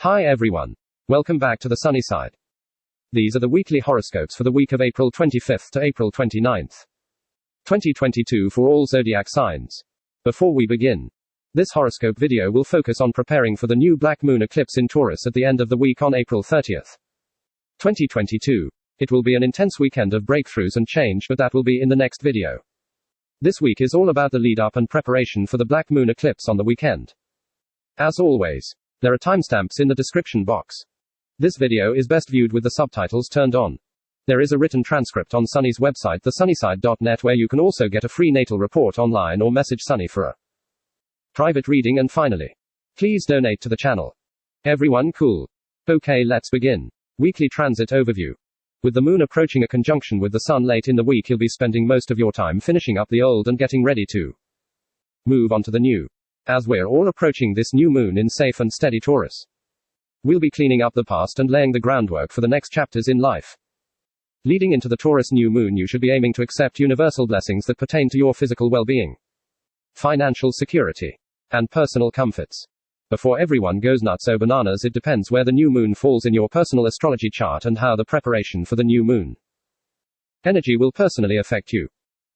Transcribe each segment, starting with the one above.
Hi everyone. Welcome back to the sunny side. These are the weekly horoscopes for the week of April 25th to April 29th, 2022 for all zodiac signs. Before we begin, this horoscope video will focus on preparing for the new black moon eclipse in Taurus at the end of the week on April 30th, 2022. It will be an intense weekend of breakthroughs and change, but that will be in the next video. This week is all about the lead up and preparation for the black moon eclipse on the weekend. As always, there are timestamps in the description box. This video is best viewed with the subtitles turned on. There is a written transcript on Sunny's website TheSunnySide.net where you can also get a free natal report online or message Sunny for a private reading. And finally, please donate to the channel. Everyone cool? Okay, let's begin. Weekly transit overview. With the moon approaching a conjunction with the sun late in the week, you'll be spending most of your time finishing up the old and getting ready to move on to the new. As we're all approaching this new moon in safe and steady Taurus, we'll be cleaning up the past and laying the groundwork for the next chapters in life. Leading into the Taurus new moon, you should be aiming to accept universal blessings that pertain to your physical well-being, financial security, and personal comforts. Before everyone goes nuts or bananas, it depends where the new moon falls in your personal astrology chart and how the preparation for the new moon energy will personally affect you.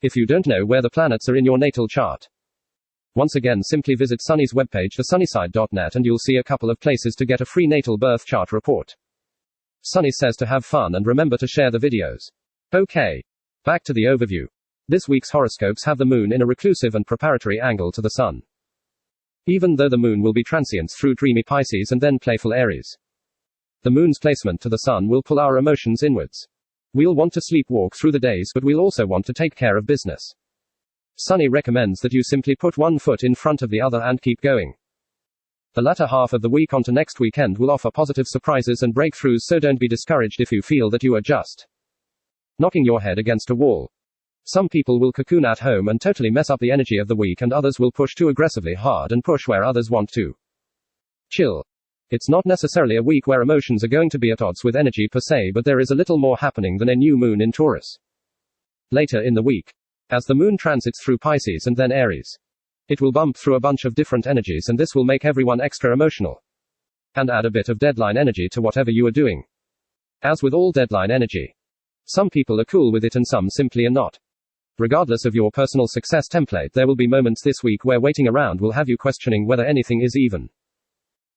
If you don't know where the planets are in your natal chart, once again, simply visit Sunny's webpage TheSunnySide.net and you'll see a couple of places to get a free natal birth chart report. Sunny says to have fun and remember to share the videos. Okay, back to the overview. This week's horoscopes have the moon in a reclusive and preparatory angle to the sun. Even though the moon will be transient through dreamy Pisces and then playful Aries, the moon's placement to the sun will pull our emotions inwards. We'll want to sleepwalk through the days, but we'll also want to take care of business. Sunny recommends that you simply put one foot in front of the other and keep going. The latter half of the week onto next weekend will offer positive surprises and breakthroughs, so don't be discouraged if you feel that you are just knocking your head against a wall. Some people will cocoon at home and totally mess up the energy of the week, and others will push too aggressively hard and push where others want to chill. It's not necessarily a week where emotions are going to be at odds with energy per se, but there is a little more happening than a new moon in Taurus. Later in the week, as the moon transits through Pisces and then Aries, it will bump through a bunch of different energies, and this will make everyone extra emotional and add a bit of deadline energy to whatever you are doing. As with all deadline energy, some people are cool with it and some simply are not. Regardless of your personal success template, there will be moments this week where waiting around will have you questioning whether anything is even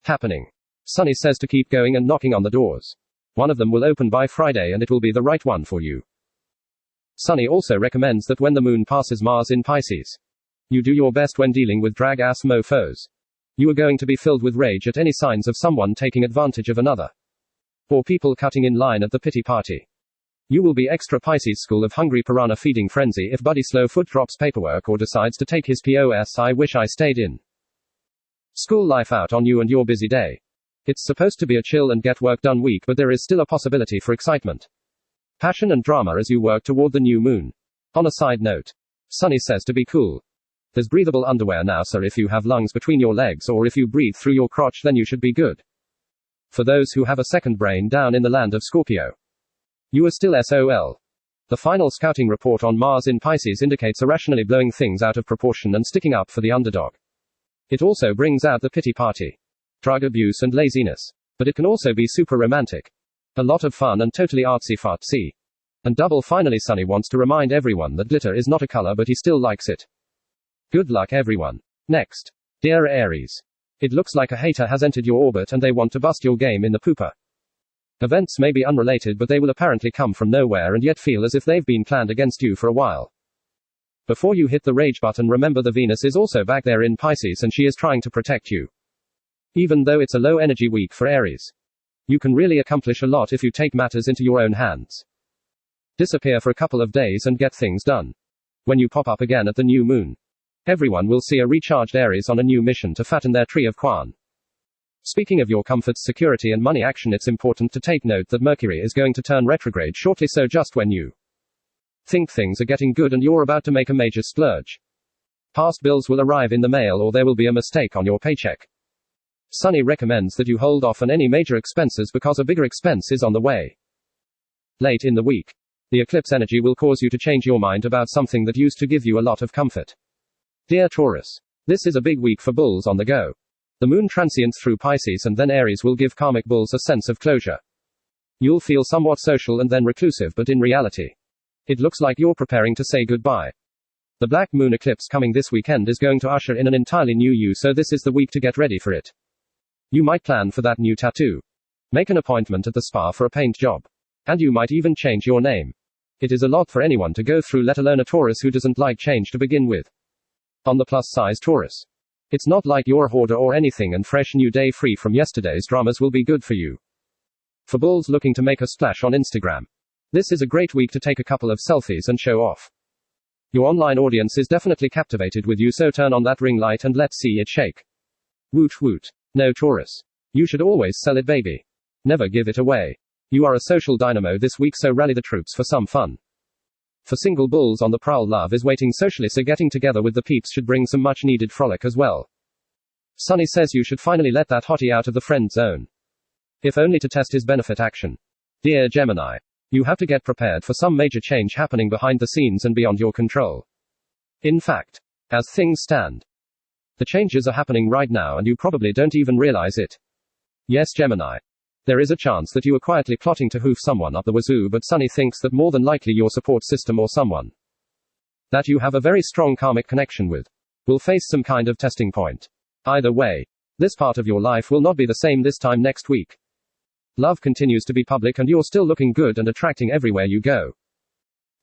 happening. Sunny says to keep going and knocking on the doors. One of them will open by Friday and it will be the right one for you. Sunny also recommends that when the moon passes Mars in Pisces, you do your best when dealing with drag-ass mofos. You are going to be filled with rage at any signs of someone taking advantage of another, or people cutting in line at the pity party. You will be extra Pisces school of hungry piranha feeding frenzy if Buddy Slowfoot drops paperwork or decides to take his POS I wish I stayed in school life out on you and your busy day. It's supposed to be a chill and get work done week, but there is still a possibility for excitement, passion and drama as you work toward the new moon. On a side note, Sunny says to be cool. There's breathable underwear now, so if you have lungs between your legs or if you breathe through your crotch, then you should be good. For those who have a second brain down in the land of Scorpio, you are still SOL. The final scouting report on Mars in Pisces indicates irrationally blowing things out of proportion and sticking up for the underdog. It also brings out the pity party, drug abuse and laziness. But it can also be super romantic. A lot of fun and totally artsy fartsy. And double finally, Sunny wants to remind everyone that glitter is not a color, but he still likes it. Good luck everyone. Next. Dear Aries. It looks like a hater has entered your orbit and they want to bust your game in the pooper. Events may be unrelated, but they will apparently come from nowhere and yet feel as if they've been planned against you for a while. Before you hit the rage button, remember the Venus is also back there in Pisces and she is trying to protect you. Even though it's a low energy week for Aries, you can really accomplish a lot if you take matters into your own hands. Disappear for a couple of days and get things done. When you pop up again at the new moon, everyone will see a recharged Aries on a new mission to fatten their tree of Quan. Speaking of your comforts, security and money action, it's important to take note that Mercury is going to turn retrograde shortly, so just when you think things are getting good and you're about to make a major splurge, past bills will arrive in the mail or there will be a mistake on your paycheck. Sunny recommends that you hold off on any major expenses because a bigger expense is on the way. Late in the week, the eclipse energy will cause you to change your mind about something that used to give you a lot of comfort. Dear Taurus, this is a big week for bulls on the go. The moon transients through Pisces and then Aries will give karmic bulls a sense of closure. You'll feel somewhat social and then reclusive, but in reality, it looks like you're preparing to say goodbye. The black moon eclipse coming this weekend is going to usher in an entirely new you, so this is the week to get ready for it. You might plan for that new tattoo. Make an appointment at the spa for a paint job. And you might even change your name. It is a lot for anyone to go through, let alone a Taurus who doesn't like change to begin with. On the plus size Taurus, it's not like you're a hoarder or anything, and fresh new day free from yesterday's dramas will be good for you. For bulls looking to make a splash on Instagram, this is a great week to take a couple of selfies and show off. Your online audience is definitely captivated with you, so turn on that ring light and let's see it shake. Woot woot. No, Taurus. You should always sell it, baby. Never give it away. You are a social dynamo this week, so rally the troops for some fun. For single bulls on the prowl, love is waiting socially, so getting together with the peeps should bring some much needed frolic as well. Sunny says you should finally let that hottie out of the friend zone. If only to test his benefit action. Dear Gemini, you have to get prepared for some major change happening behind the scenes and beyond your control. In fact, as things stand, the changes are happening right now and you probably don't even realize it. Yes, Gemini. There is a chance that you are quietly plotting to hoof someone up the wazoo, but Sunny thinks that more than likely your support system or someone that you have a very strong karmic connection with will face some kind of testing point. Either way, this part of your life will not be the same this time next week. Love continues to be public and you're still looking good and attracting everywhere you go.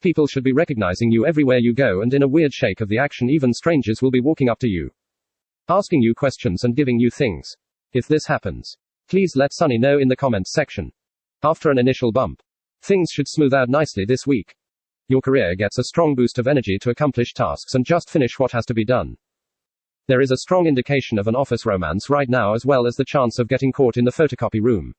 People should be recognizing you everywhere you go, and in a weird shake of the action, even strangers will be walking up to you, asking you questions and giving you things. If this happens, please let Sunny know in the comments section. After an initial bump, things should smooth out nicely this week. Your career gets a strong boost of energy to accomplish tasks and just finish what has to be done. There is a strong indication of an office romance right now, as well as the chance of getting caught in the photocopy room.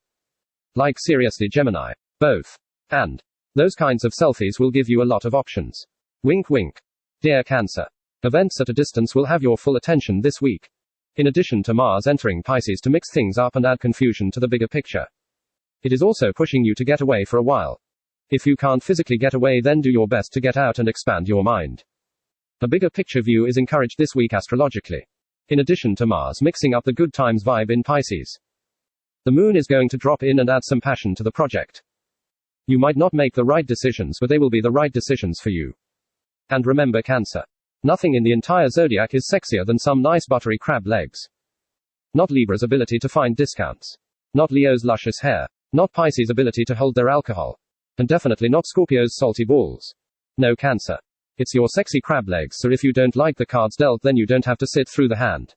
Like seriously, Gemini. Both. And those kinds of selfies will give you a lot of options. Wink wink. Dear Cancer. Events at a distance will have your full attention this week. In addition to Mars entering Pisces to mix things up and add confusion to the bigger picture, it is also pushing you to get away for a while. If you can't physically get away, then do your best to get out and expand your mind. A bigger picture view is encouraged this week astrologically. In addition to Mars mixing up the good times vibe in Pisces, the moon is going to drop in and add some passion to the project. You might not make the right decisions, but they will be the right decisions for you. And remember, Cancer, nothing in the entire zodiac is sexier than some nice buttery crab legs. Not Libra's ability to find discounts. Not Leo's luscious hair. Not Pisces' ability to hold their alcohol. And definitely not Scorpio's salty balls. No, Cancer. It's your sexy crab legs, so if you don't like the cards dealt, then you don't have to sit through the hand.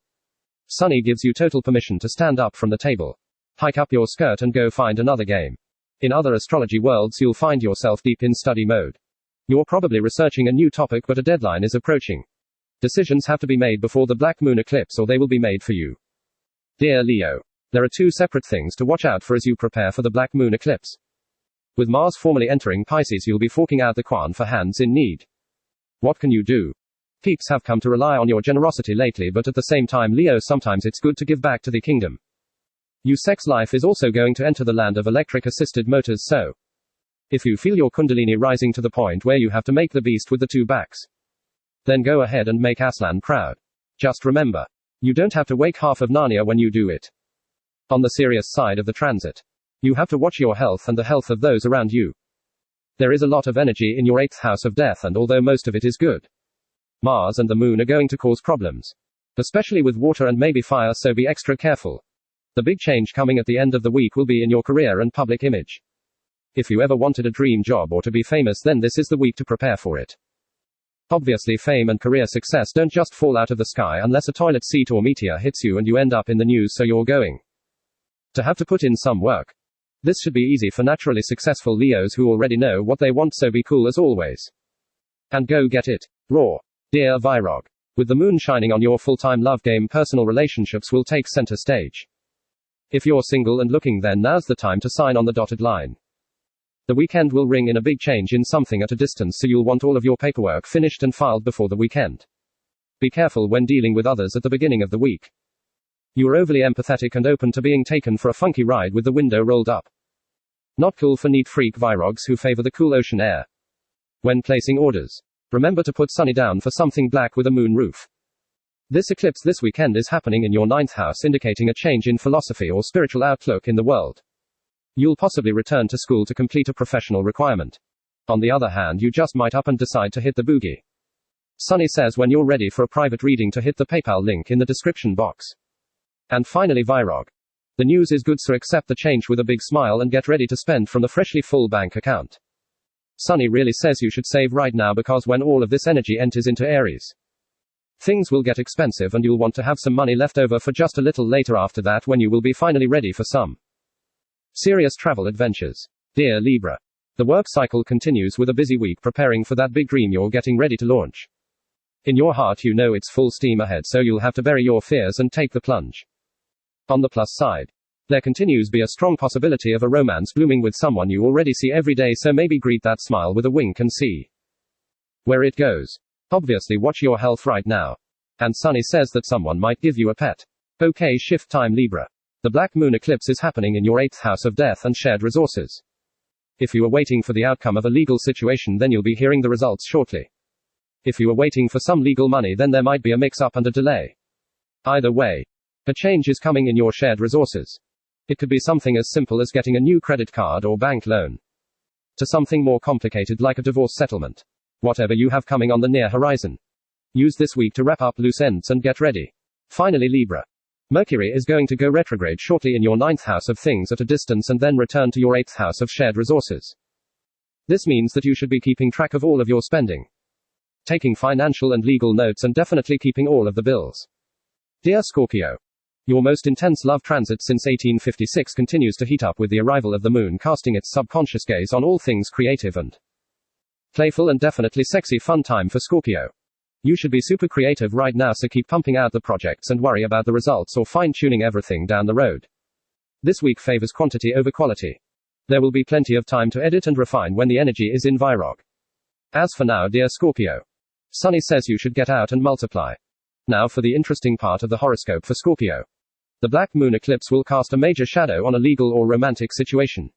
Sunny gives you total permission to stand up from the table, hike up your skirt and go find another game. In other astrology worlds, you'll find yourself deep in study mode. You're probably researching a new topic, but a deadline is approaching. Decisions have to be made before the black moon eclipse, or they will be made for you. Dear Leo, there are two separate things to watch out for as you prepare for the black moon eclipse. With Mars formally entering Pisces, you'll be forking out the quan for hands in need. What can you do? Peeps have come to rely on your generosity lately, but at the same time, Leo, sometimes it's good to give back to the kingdom. Your sex life is also going to enter the land of electric assisted motors, so if you feel your kundalini rising to the point where you have to make the beast with the two backs, then go ahead and make Aslan proud. Just remember, you don't have to wake half of Narnia when you do it. On the serious side of the transit, you have to watch your health and the health of those around you. There is a lot of energy in your 8th house of death, and although most of it is good, Mars and the moon are going to cause problems, especially with water and maybe fire, so be extra careful. The big change coming at the end of the week will be in your career and public image. If you ever wanted a dream job or to be famous, then this is the week to prepare for it. Obviously, fame and career success don't just fall out of the sky unless a toilet seat or meteor hits you and you end up in the news, so you're going to have to put in some work. This should be easy for naturally successful Leos who already know what they want, so be cool as always. And go get it. Raw. Dear Virog, with the moon shining on your full-time love game, personal relationships will take center stage. If you're single and looking, then now's the time to sign on the dotted line. The weekend will ring in a big change in something at a distance, so you'll want all of your paperwork finished and filed before the weekend. Be careful when dealing with others at the beginning of the week. You are overly empathetic and open to being taken for a funky ride with the window rolled up. Not cool for neat freak Virogs who favor the cool ocean air. When placing orders, remember to put Sunny down for something black with a moon roof. This eclipse this weekend is happening in your ninth house, indicating a change in philosophy or spiritual outlook in the world. You'll possibly return to school to complete a professional requirement. On the other hand, you just might up and decide to hit the boogie. Sunny says when you're ready for a private reading to hit the PayPal link in the description box. And finally, Virog. The news is good, so accept the change with a big smile and get ready to spend from the freshly full bank account. Sunny really says you should save right now, because when all of this energy enters into Aries, things will get expensive and you'll want to have some money left over for just a little later after that, when you will be finally ready for some serious travel adventures. Dear Libra. The work cycle continues with a busy week preparing for that big dream you're getting ready to launch. In your heart you know it's full steam ahead, so you'll have to bury your fears and take the plunge. On the plus side, there continues be a strong possibility of a romance blooming with someone you already see every day, so maybe greet that smile with a wink and see where it goes. Obviously watch your health right now. And Sunny says that someone might give you a pet. Okay, shift time Libra. The black moon eclipse is happening in your 8th house of death and shared resources. If you are waiting for the outcome of a legal situation, then you'll be hearing the results shortly. If you are waiting for some legal money, then there might be a mix-up and a delay. Either way, a change is coming in your shared resources. It could be something as simple as getting a new credit card or bank loan, to something more complicated like a divorce settlement. Whatever you have coming on the near horizon, use this week to wrap up loose ends and get ready. Finally, Libra. Mercury is going to go retrograde shortly in your 9th house of things at a distance and then return to your 8th house of shared resources. This means that you should be keeping track of all of your spending, taking financial and legal notes, and definitely keeping all of the bills. Dear Scorpio. Your most intense love transit since 1856 continues to heat up with the arrival of the moon, casting its subconscious gaze on all things creative and playful, and definitely sexy fun time for Scorpio. You should be super creative right now, so keep pumping out the projects and worry about the results or fine-tuning everything down the road. This week favors quantity over quality. There will be plenty of time to edit and refine when the energy is in Virog. As for now, dear Scorpio, Sunny says you should get out and multiply. Now for the interesting part of the horoscope for Scorpio. The black moon eclipse will cast a major shadow on a legal or romantic situation.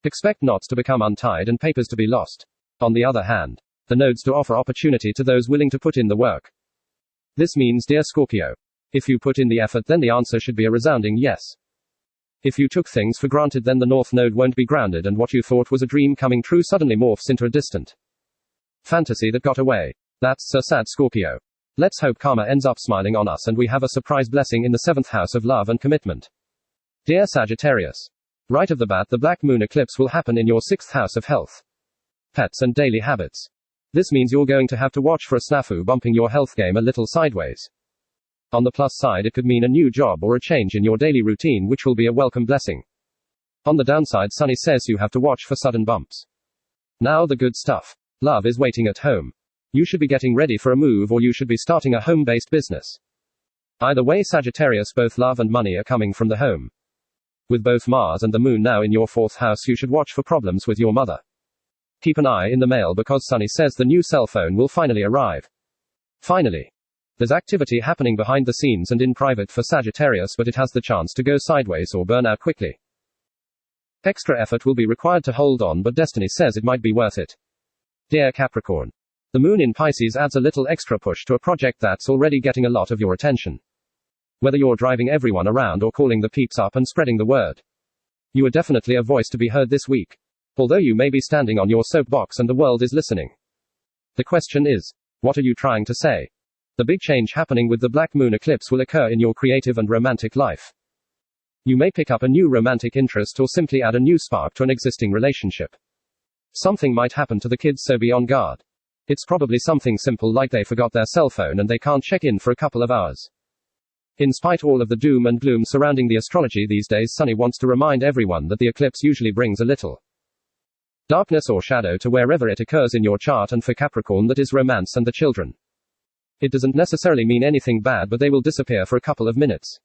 Expect knots to become untied and papers to be lost. On the other hand, the nodes to offer opportunity to those willing to put in the work. This means, dear Scorpio, if you put in the effort, then the answer should be a resounding yes. If you took things for granted, then the north node won't be grounded, and what you thought was a dream coming true suddenly morphs into a distant fantasy that got away. That's so sad, Scorpio. Let's hope karma ends up smiling on us and we have a surprise blessing in the 7th house of love and commitment. Dear Sagittarius. Right of the bat, the black moon eclipse will happen in your 6th house of health, pets and daily habits. This means you're going to have to watch for a snafu bumping your health game a little sideways. On the plus side, it could mean a new job or a change in your daily routine, which will be a welcome blessing. On the downside, Sunny says you have to watch for sudden bumps. Now the good stuff. Love is waiting at home. You should be getting ready for a move, or you should be starting a home-based business. Either way, Sagittarius, both love and money are coming from the home. With both Mars and the moon now in your 4th house, you should watch for problems with your mother. Keep an eye in the mail, because Sunny says the new cell phone will finally arrive. Finally, there's activity happening behind the scenes and in private for Sagittarius, but it has the chance to go sideways or burn out quickly. Extra effort will be required to hold on, but destiny says it might be worth it. Dear Capricorn. The moon in Pisces adds a little extra push to a project that's already getting a lot of your attention. Whether you're driving everyone around or calling the peeps up and spreading the word, you are definitely a voice to be heard this week. Although you may be standing on your soapbox and the world is listening. The question is, what are you trying to say? The big change happening with the black moon eclipse will occur in your creative and romantic life. You may pick up a new romantic interest or simply add a new spark to an existing relationship. Something might happen to the kids, so be on guard. It's probably something simple like they forgot their cell phone and they can't check in for a couple of hours. In spite all of the doom and gloom surrounding the astrology these days, Sunny wants to remind everyone that the eclipse usually brings a little darkness or shadow to wherever it occurs in your chart, and for Capricorn that is romance and the children. It doesn't necessarily mean anything bad, but they will disappear for a couple of minutes.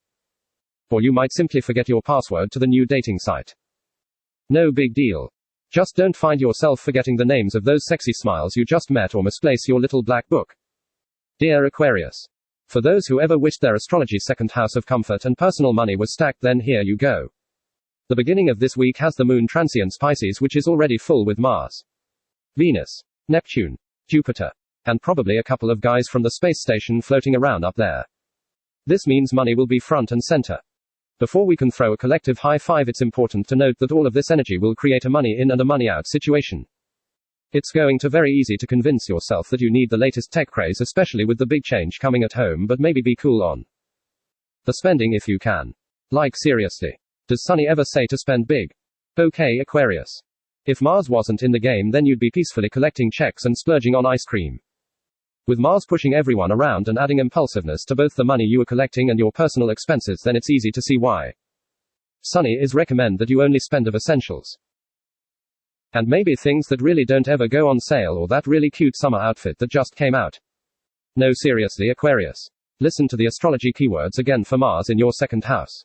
Or you might simply forget your password to the new dating site. No big deal. Just don't find yourself forgetting the names of those sexy smiles you just met or misplace your little black book. Dear Aquarius. For those who ever wished their astrology 2nd house of comfort and personal money was stacked, then here you go. The beginning of this week has the moon transients Pisces, which is already full with Mars, Venus, Neptune, Jupiter, And probably a couple of guys from the space station floating around up there. This means money will be front and center. Before we can throw a collective high five, it's important to note that all of this energy will create a money in and a money out situation. It's going to be very easy to convince yourself that you need the latest tech craze, especially with the big change coming at home, but maybe be cool on the spending if you can. Like seriously. Does Sunny ever say to spend big? Okay, Aquarius. If Mars wasn't in the game, then you'd be peacefully collecting checks and splurging on ice cream. With Mars pushing everyone around and adding impulsiveness to both the money you are collecting and your personal expenses, then it's easy to see why Sunny is recommend that you only spend of essentials. And maybe things that really don't ever go on sale, or that really cute summer outfit that just came out. No, seriously, Aquarius. Listen to the astrology keywords again for Mars in your second house.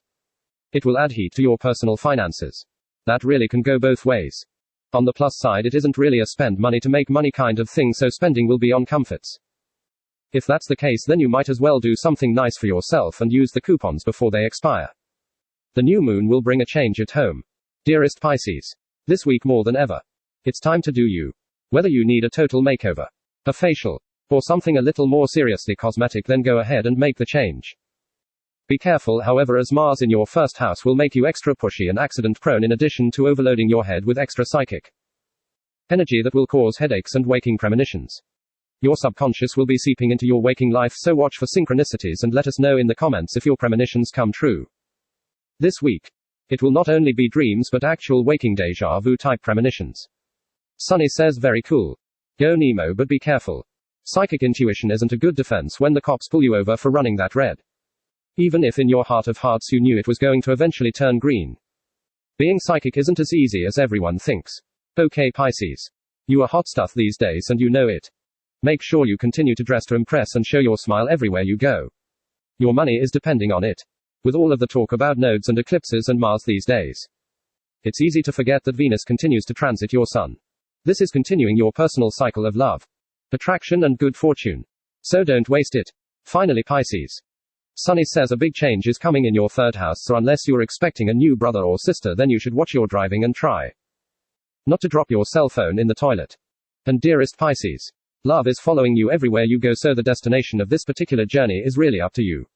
It will add heat to your personal finances. That really can go both ways. On the plus side, it isn't really a spend money to make money kind of thing, so spending will be on comforts. If that's the case, then you might as well do something nice for yourself and use the coupons before they expire. The new moon will bring a change at home. Dearest Pisces. This week more than ever. It's time to do you. Whether you need a total makeover, a facial, or something a little more seriously cosmetic, then go ahead and make the change. Be careful, however, as Mars in your first house will make you extra pushy and accident prone, in addition to overloading your head with extra psychic energy that will cause headaches and waking premonitions. Your subconscious will be seeping into your waking life, so watch for synchronicities and let us know in the comments if your premonitions come true. This week, it will not only be dreams but actual waking deja vu type premonitions. Sunny says very cool. Go Nemo, but be careful. Psychic intuition isn't a good defense when the cops pull you over for running that red. Even if in your heart of hearts you knew it was going to eventually turn green. Being psychic isn't as easy as everyone thinks. Okay, Pisces. You are hot stuff these days and you know it. Make sure you continue to dress to impress and show your smile everywhere you go. Your money is depending on it. With all of the talk about nodes and eclipses and Mars these days, it's easy to forget that Venus continues to transit your Sun. This is continuing your personal cycle of love, attraction and good fortune. So don't waste it. Finally, Pisces. Sunny says a big change is coming in your third house, so unless you're expecting a new brother or sister, then you should watch your driving and try not to drop your cell phone in the toilet. And dearest Pisces, love is following you everywhere you go, so the destination of this particular journey is really up to you.